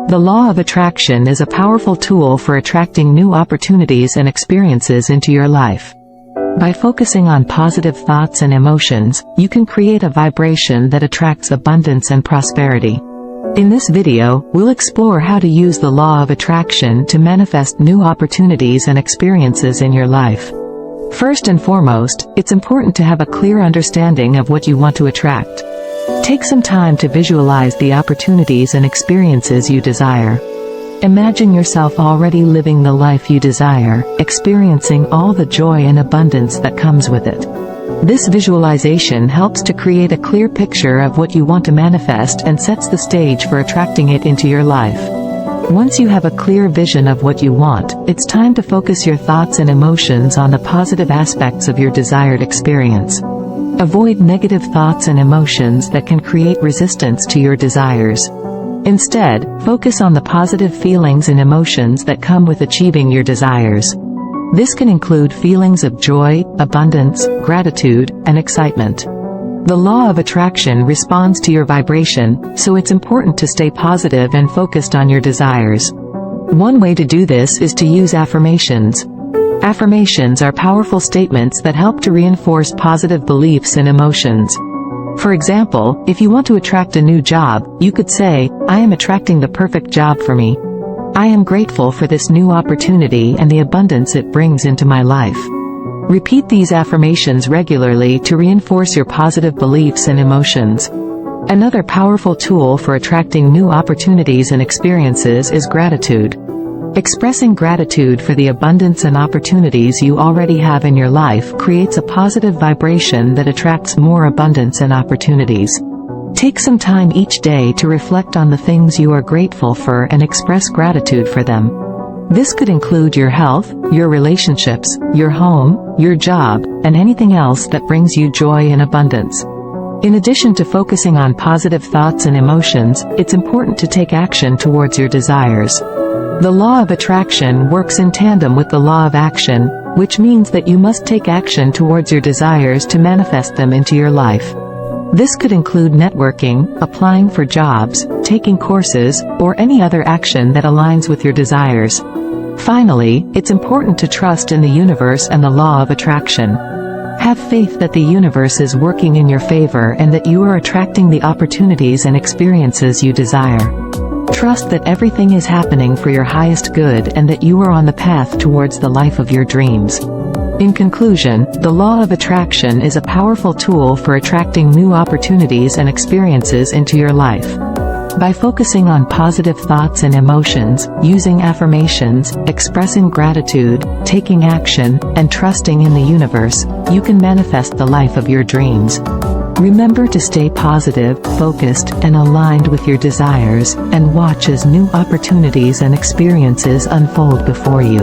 The law of attraction is a powerful tool for attracting new opportunities and experiences into your life. By focusing on positive thoughts and emotions, you can create a vibration that attracts abundance and prosperity. In this video, we'll explore how to use the law of attraction to manifest new opportunities and experiences in your life. First and foremost, it's important to have a clear understanding of what you want to attract. Take some time to visualize the opportunities and experiences you desire. Imagine yourself already living the life you desire, experiencing all the joy and abundance that comes with it. This visualization helps to create a clear picture of what you want to manifest and sets the stage for attracting it into your life. Once you have a clear vision of what you want, it's time to focus your thoughts and emotions on the positive aspects of your desired experience. Avoid negative thoughts and emotions that can create resistance to your desires. Instead, focus on the positive feelings and emotions that come with achieving your desires. This can include feelings of joy, abundance, gratitude, and excitement. The law of attraction responds to your vibration, so it's important to stay positive and focused on your desires. One way to do this is to use affirmations. Affirmations are powerful statements that help to reinforce positive beliefs and emotions. For example, if you want to attract a new job, you could say, "I am attracting the perfect job for me. I am grateful for this new opportunity and the abundance it brings into my life." Repeat these affirmations regularly to reinforce your positive beliefs and emotions. Another powerful tool for attracting new opportunities and experiences is gratitude. Expressing gratitude for the abundance and opportunities you already have in your life creates a positive vibration that attracts more abundance and opportunities. Take some time each day to reflect on the things you are grateful for and express gratitude for them. This could include your health, your relationships, your home, your job, and anything else that brings you joy and abundance. In addition to focusing on positive thoughts and emotions, it's important to take action towards your desires. The law of attraction works in tandem with the law of action, which means that you must take action towards your desires to manifest them into your life. This could include networking, applying for jobs, taking courses, or any other action that aligns with your desires. Finally, it's important to trust in the universe and the law of attraction. Have faith that the universe is working in your favor and that you are attracting the opportunities and experiences you desire. Trust that everything is happening for your highest good and that you are on the path towards the life of your dreams. In conclusion, the law of attraction is a powerful tool for attracting new opportunities and experiences into your life. By focusing on positive thoughts and emotions, using affirmations, expressing gratitude, taking action, and trusting in the universe, you can manifest the life of your dreams. Remember to stay positive, focused, and aligned with your desires, and watch as new opportunities and experiences unfold before you.